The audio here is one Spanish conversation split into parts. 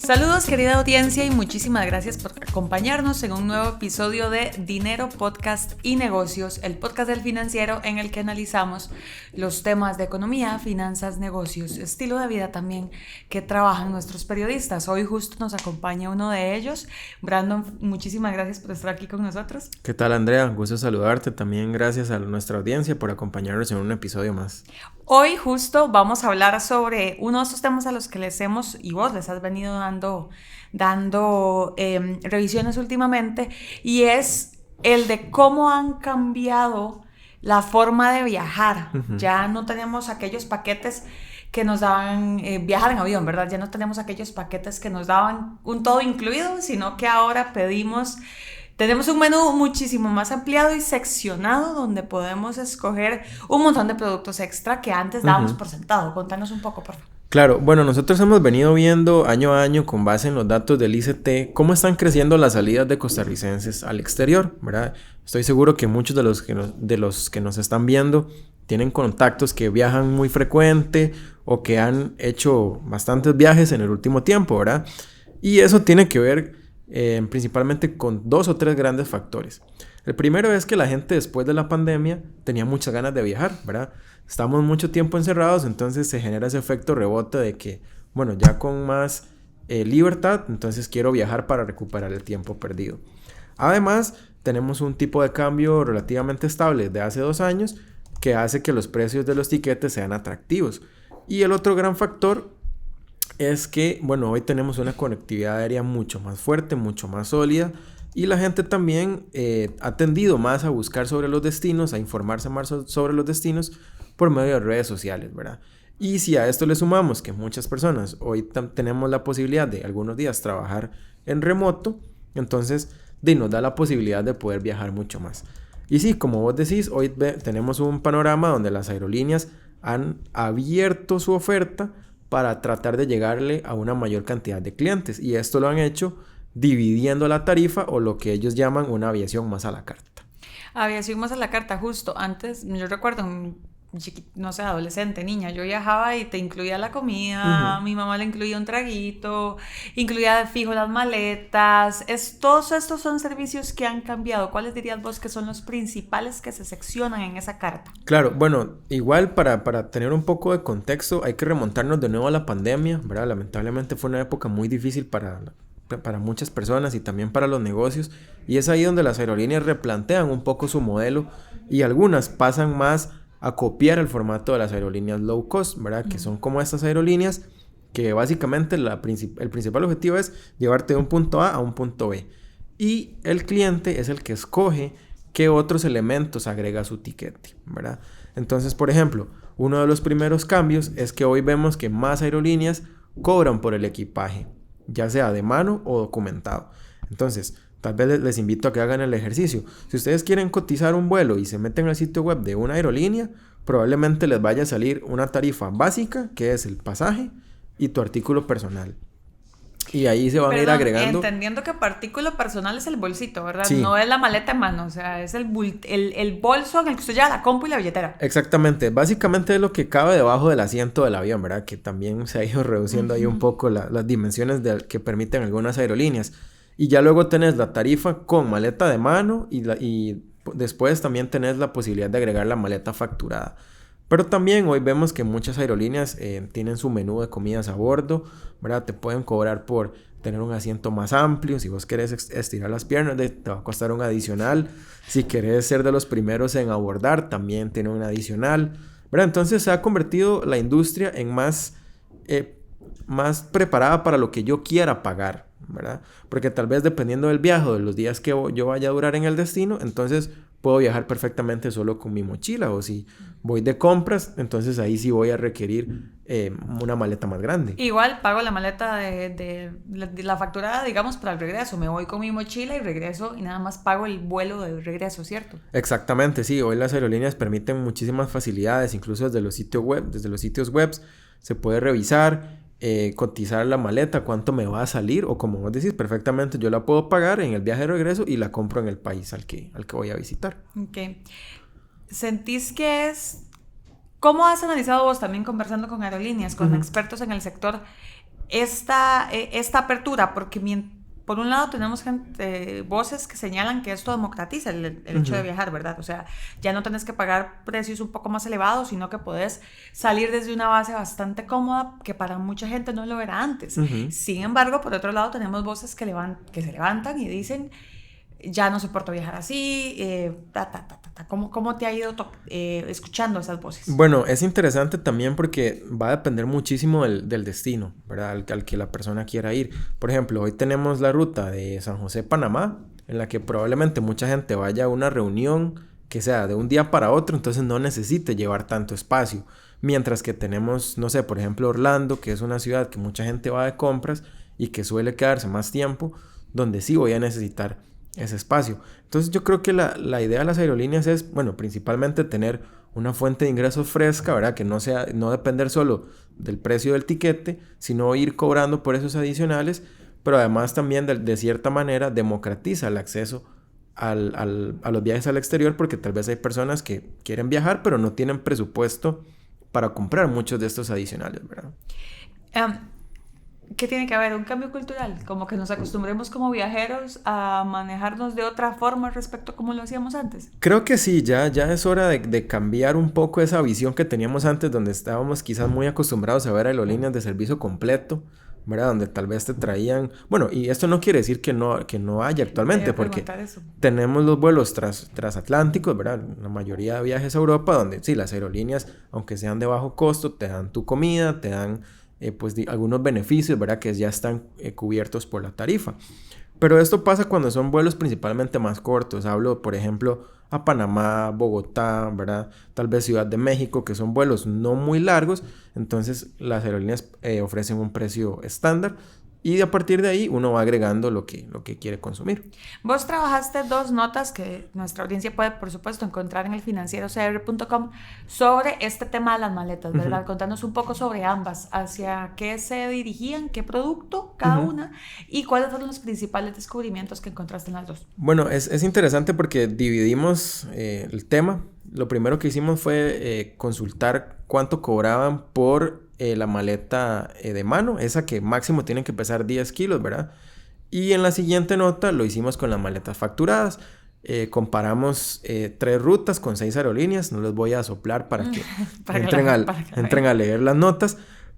Saludos querida audiencia y muchísimas gracias por acompañarnos en un nuevo episodio de Dinero, Podcast y Negocios, el podcast del financiero en el que analizamos los temas de economía, finanzas, negocios, estilo de vida también que trabajan nuestros periodistas. Hoy justo nos acompaña uno de ellos. Brandon, muchísimas gracias por estar aquí con nosotros. ¿Qué tal, Andrea? Gusto saludarte. También gracias a nuestra audiencia por acompañarnos en un episodio más. Hoy justo vamos a hablar sobre uno de esos temas a los que les hemos, y vos les has venido dando revisiones últimamente, y es el de cómo han cambiado la forma de viajar. Ya no tenemos aquellos paquetes que nos daban viajar en avión, ¿verdad? Ya no tenemos aquellos paquetes que nos daban un todo incluido, sino que ahora tenemos un menú muchísimo más ampliado y seccionado donde podemos escoger un montón de productos extra que antes dábamos por sentado. Contanos un poco, por favor. Claro, bueno, nosotros hemos venido viendo año a año con base en los datos del ICT cómo están creciendo las salidas de costarricenses al exterior, ¿verdad? Estoy seguro que muchos de los que nos están viendo tienen contactos que viajan muy frecuente o que han hecho bastantes viajes en el último tiempo, ¿verdad? Y eso tiene que ver principalmente con 2 o 3 grandes factores. El primero es que la gente después de la pandemia tenía muchas ganas de viajar, ¿verdad? Estamos mucho tiempo encerrados, entonces se genera ese efecto rebote de que, bueno, ya con más libertad, entonces quiero viajar para recuperar el tiempo perdido. Además, tenemos un tipo de cambio relativamente estable de hace 2 años que hace que los precios de los tiquetes sean atractivos. Y el otro gran factor es que, bueno, hoy tenemos una conectividad aérea mucho más fuerte, mucho más sólida, y la gente también ha tendido más a buscar sobre los destinos, a informarse más sobre los destinos por medio de redes sociales, ¿verdad? Y si a esto le sumamos que muchas personas hoy tenemos la posibilidad de algunos días trabajar en remoto, entonces nos da la posibilidad de poder viajar mucho más. Y sí, como vos decís, hoy tenemos un panorama donde las aerolíneas han abierto su oferta para tratar de llegarle a una mayor cantidad de clientes. Y esto lo han hecho dividiendo la tarifa o lo que ellos llaman una aviación más a la carta. Aviación más a la carta, justo. Antes, yo recuerdo, no sé, adolescente, niña, yo viajaba y te incluía la comida, mi mamá le incluía un traguito, incluía de fijo las maletas. Todos estos son servicios que han cambiado. ¿Cuáles dirías vos que son los principales que se seccionan en esa carta? Claro, bueno, igual para tener un poco de contexto hay que remontarnos de nuevo a la pandemia, ¿verdad? Lamentablemente fue una época muy difícil para muchas personas y también para los negocios, y es ahí donde las aerolíneas replantean un poco su modelo y algunas pasan más a copiar el formato de las aerolíneas low cost, ¿verdad? Que son como estas aerolíneas que básicamente el principal objetivo es llevarte de un punto A a un punto B. Y el cliente es el que escoge qué otros elementos agrega a su tiquete, ¿verdad? Entonces, por ejemplo, uno de los primeros cambios es que hoy vemos que más aerolíneas cobran por el equipaje, ya sea de mano o documentado. Entonces, tal vez les invito a que hagan el ejercicio. Si ustedes quieren cotizar un vuelo y se meten al sitio web de una aerolínea, probablemente les vaya a salir una tarifa básica, que es el pasaje y tu artículo personal. Y ahí se van a ir agregando. Entendiendo que artículo personal es el bolsito, ¿verdad? Sí. No es la maleta en mano, o sea, es el bolso en el que usted lleva la compu y la billetera. Exactamente, básicamente es lo que cabe debajo del asiento del avión, ¿verdad? Que también se ha ido reduciendo ahí un poco las dimensiones que permiten algunas aerolíneas. Y ya luego tenés la tarifa con maleta de mano y después también tenés la posibilidad de agregar la maleta facturada. Pero también hoy vemos que muchas aerolíneas tienen su menú de comidas a bordo, ¿verdad? Te pueden cobrar por tener un asiento más amplio. Si vos querés estirar las piernas, te va a costar un adicional. Si querés ser de los primeros en abordar, también tiene un adicional, ¿verdad? Entonces se ha convertido la industria en más preparada para lo que yo quiera pagar, ¿verdad? Porque tal vez dependiendo del viaje o de los días que yo vaya a durar en el destino, entonces puedo viajar perfectamente solo con mi mochila, o si voy de compras, entonces ahí sí voy a requerir una maleta más grande. Igual pago la maleta de la facturada, digamos, para el regreso. Me voy con mi mochila y regreso y nada más pago el vuelo de regreso, ¿cierto? Exactamente, sí. Hoy las aerolíneas permiten muchísimas facilidades, incluso desde los sitios web se puede revisar, cotizar la maleta, cuánto me va a salir, o como vos decís, perfectamente yo la puedo pagar en el viaje de regreso y la compro en el país al que voy a visitar. Ok. ¿Sentís que es... ¿Cómo has analizado vos también conversando con aerolíneas, con expertos en el sector, esta apertura, porque por un lado tenemos voces que señalan que esto democratiza el hecho de viajar, ¿verdad? O sea, ya no tenés que pagar precios un poco más elevados, sino que podés salir desde una base bastante cómoda que para mucha gente no lo era antes. Sin embargo, por otro lado tenemos voces que se levantan y dicen, ya no soporto viajar así, ¿Cómo te ha ido escuchando esas voces? Bueno, es interesante también porque va a depender muchísimo del destino, ¿verdad? Al que la persona quiera ir. Por ejemplo, hoy tenemos la ruta de San José, Panamá, en la que probablemente mucha gente vaya a una reunión que sea de un día para otro, entonces no necesite llevar tanto espacio. Mientras que tenemos, no sé, por ejemplo, Orlando, que es una ciudad que mucha gente va de compras y que suele quedarse más tiempo, donde sí voy a necesitar ese espacio. Entonces yo creo que la idea de las aerolíneas es, bueno, principalmente tener una fuente de ingresos fresca, ¿verdad? Que no depender solo del precio del tiquete, sino ir cobrando por esos adicionales, pero además también de cierta manera democratiza el acceso a los viajes al exterior, porque tal vez hay personas que quieren viajar, pero no tienen presupuesto para comprar muchos de estos adicionales, ¿verdad? ¿Qué tiene que haber? Un cambio cultural, como que nos acostumbremos como viajeros a manejarnos de otra forma respecto a cómo lo hacíamos antes. Creo que sí, ya es hora de cambiar un poco esa visión que teníamos antes, donde estábamos quizás muy acostumbrados a ver aerolíneas de servicio completo, ¿verdad? Donde tal vez te traían... Bueno, y esto no quiere decir que no haya actualmente, porque tenemos los vuelos transatlánticos, ¿verdad? La mayoría de viajes a Europa, donde sí, las aerolíneas, aunque sean de bajo costo, te dan tu comida, te dan... algunos beneficios, ¿verdad? Que ya están cubiertos por la tarifa. Pero esto pasa cuando son vuelos principalmente más cortos. Hablo, por ejemplo, a Panamá, Bogotá, ¿verdad? Tal vez Ciudad de México, que son vuelos no muy largos. Entonces, las aerolíneas ofrecen un precio estándar. Y a partir de ahí uno va agregando lo que quiere consumir. Vos trabajaste 2 notas que nuestra audiencia puede, por supuesto, encontrar en el financierocr.com sobre este tema de las maletas, ¿verdad? Contanos un poco sobre ambas, hacia qué se dirigían, qué producto cada una y cuáles fueron los principales descubrimientos que encontraste en las dos. Bueno, es interesante porque dividimos el tema. Lo primero que hicimos fue consultar cuánto cobraban por la maleta de mano, esa que máximo tienen que pesar 10 kilos, ¿verdad? Y en la siguiente nota lo hicimos con las maletas facturadas. Comparamos 3 rutas con 6 aerolíneas. No les voy a soplar para que entren a leer las notas.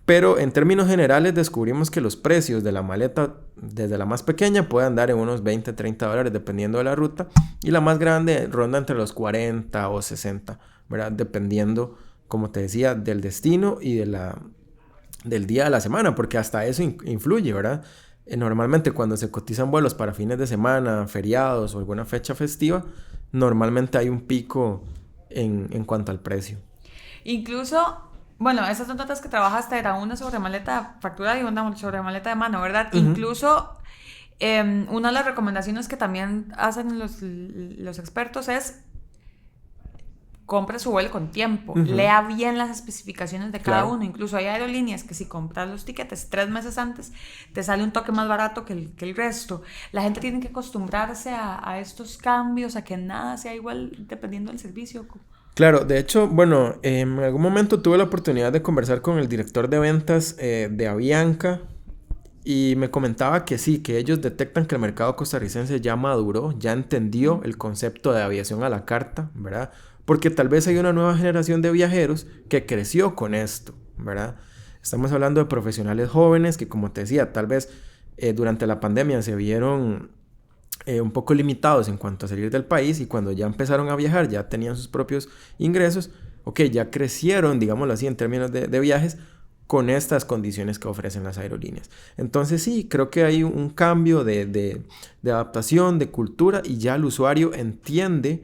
Pero en términos generales descubrimos que los precios de la maleta, desde la más pequeña, puede andar en unos $20-$30 dependiendo de la ruta. Y la más grande ronda entre los 40 o 60, ¿verdad? Dependiendo, como te decía, del destino y del día de la semana, porque hasta eso influye, ¿verdad? Normalmente cuando se cotizan vuelos para fines de semana, feriados o alguna fecha festiva, normalmente hay un pico en cuanto al precio. Incluso... Bueno, esas 2 notas que trabajaste eran una sobre maleta facturada y una sobre maleta de mano, ¿verdad? Incluso una de las recomendaciones que también hacen los expertos es compre su vuelo con tiempo, lea bien las especificaciones de cada uno. Incluso hay aerolíneas que si compras los tiquetes 3 meses antes, te sale un toque más barato que el resto. La gente tiene que acostumbrarse a estos cambios, a que nada sea igual dependiendo del servicio. Claro, de hecho, bueno, en algún momento tuve la oportunidad de conversar con el director de ventas de Avianca y me comentaba que sí, que ellos detectan que el mercado costarricense ya maduró, ya entendió el concepto de aviación a la carta, ¿verdad? Porque tal vez hay una nueva generación de viajeros que creció con esto, ¿verdad? Estamos hablando de profesionales jóvenes que, como te decía, tal vez durante la pandemia se vieron... un poco limitados en cuanto a salir del país y cuando ya empezaron a viajar ya tenían sus propios ingresos, ya crecieron, digámoslo así, en términos de viajes con estas condiciones que ofrecen las aerolíneas. Entonces sí, creo que hay un cambio de adaptación, de cultura y ya el usuario entiende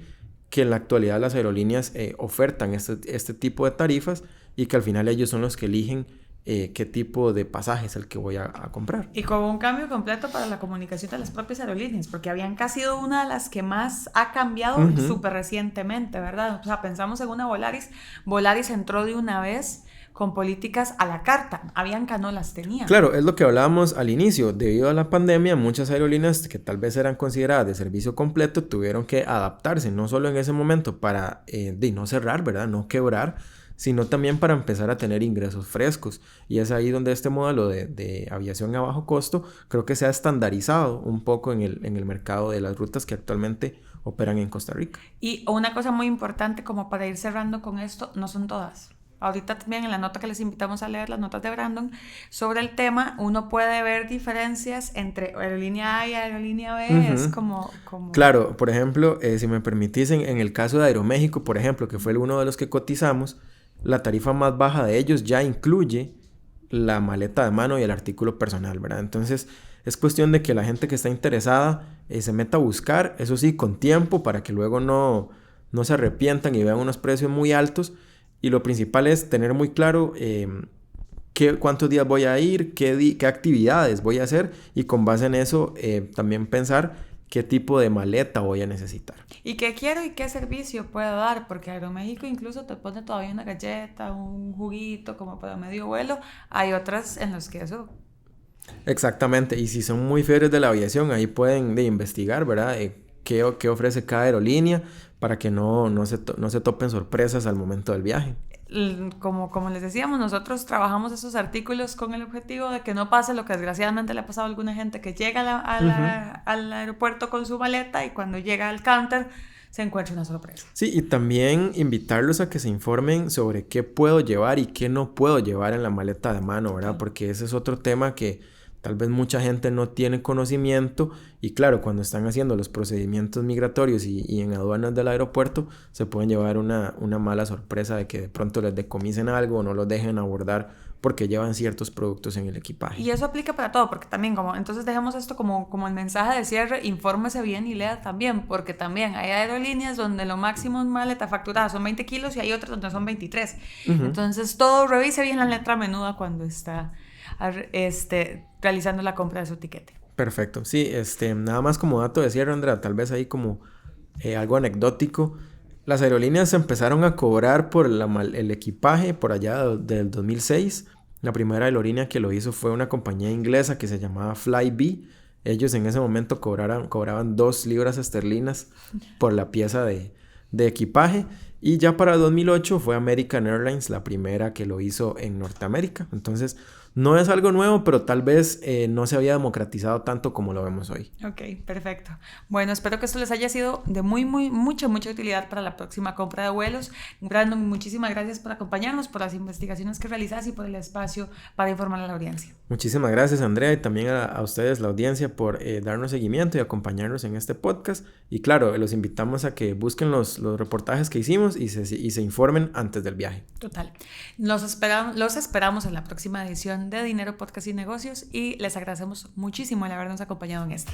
que en la actualidad las aerolíneas ofertan este tipo de tarifas y que al final ellos son los que eligen qué tipo de pasaje es el que voy a comprar. Y con un cambio completo para la comunicación de las propias aerolíneas, porque Avianca ha sido una de las que más ha cambiado súper recientemente, ¿verdad? O sea, pensamos en una Volaris. Volaris entró de una vez con políticas a la carta. Avianca no las tenía. Claro, es lo que hablábamos al inicio. Debido a la pandemia, muchas aerolíneas que tal vez eran consideradas de servicio completo tuvieron que adaptarse, no solo en ese momento para no cerrar, ¿verdad? No quebrar, sino también para empezar a tener ingresos frescos. Y es ahí donde este modelo de aviación a bajo costo creo que se ha estandarizado un poco en el mercado de las rutas que actualmente operan en Costa Rica. Y una cosa muy importante como para ir cerrando con esto, no son todas. Ahorita también en la nota que les invitamos a leer, las notas de Brandon, sobre el tema, uno puede ver diferencias entre aerolínea A y aerolínea B, es como... Claro, por ejemplo, si me permitís, en el caso de Aeroméxico, por ejemplo, que fue uno de los que cotizamos, la tarifa más baja de ellos ya incluye la maleta de mano y el artículo personal, ¿verdad? Entonces, es cuestión de que la gente que está interesada se meta a buscar, eso sí, con tiempo, para que luego no se arrepientan y vean unos precios muy altos. Y lo principal es tener muy claro cuántos días voy a ir, qué actividades voy a hacer, y con base en eso también pensar qué tipo de maleta voy a necesitar. Y qué quiero y qué servicio puedo dar, porque Aeroméxico incluso te pone todavía una galleta, un juguito como para medio vuelo. Hay otras en las que eso... Exactamente, y si son muy fieles de la aviación, ahí pueden investigar, ¿verdad? Qué ofrece cada aerolínea para que no se topen sorpresas al momento del viaje. Como les decíamos, nosotros trabajamos esos artículos con el objetivo de que no pase lo que desgraciadamente le ha pasado a alguna gente que llega al aeropuerto con su maleta y cuando llega al counter se encuentra una sorpresa. Sí, y también invitarlos a que se informen sobre qué puedo llevar y qué no puedo llevar en la maleta de mano, ¿verdad? Porque ese es otro tema que tal vez mucha gente no tiene conocimiento, y claro, cuando están haciendo los procedimientos migratorios y en aduanas del aeropuerto, se pueden llevar una mala sorpresa de que de pronto les decomisen algo o no los dejen abordar porque llevan ciertos productos en el equipaje. Y eso aplica para todo, porque también entonces dejemos esto como el mensaje de cierre, infórmese bien y lea también, porque también hay aerolíneas donde lo máximo en maleta facturada son 20 kilos y hay otras donde son 23. Entonces todo revise bien la letra menuda cuando está realizando la compra de su tiquete. Perfecto. Sí, nada más como dato de cierre, Andrea, tal vez ahí como algo anecdótico. Las aerolíneas empezaron a cobrar por el equipaje por allá del 2006. La primera aerolínea que lo hizo fue una compañía inglesa que se llamaba Flybe. Ellos en ese momento cobraban 2 libras esterlinas por la pieza de equipaje. Y ya para 2008 fue American Airlines la primera que lo hizo en Norteamérica. Entonces, no es algo nuevo, pero tal vez no se había democratizado tanto como lo vemos hoy. Ok, perfecto. Bueno, espero que esto les haya sido de mucha utilidad para la próxima compra de vuelos. Brandon, muchísimas gracias por acompañarnos, por las investigaciones que realizas y por el espacio para informar a la audiencia. Muchísimas gracias, Andrea, y también a ustedes, la audiencia, por darnos seguimiento y acompañarnos en este podcast. Y claro, los invitamos a que busquen los reportajes que hicimos y se informen antes del viaje. Total. Los esperamos en la próxima edición de Dinero, Podcast y Negocios, y les agradecemos muchísimo el habernos acompañado en esta.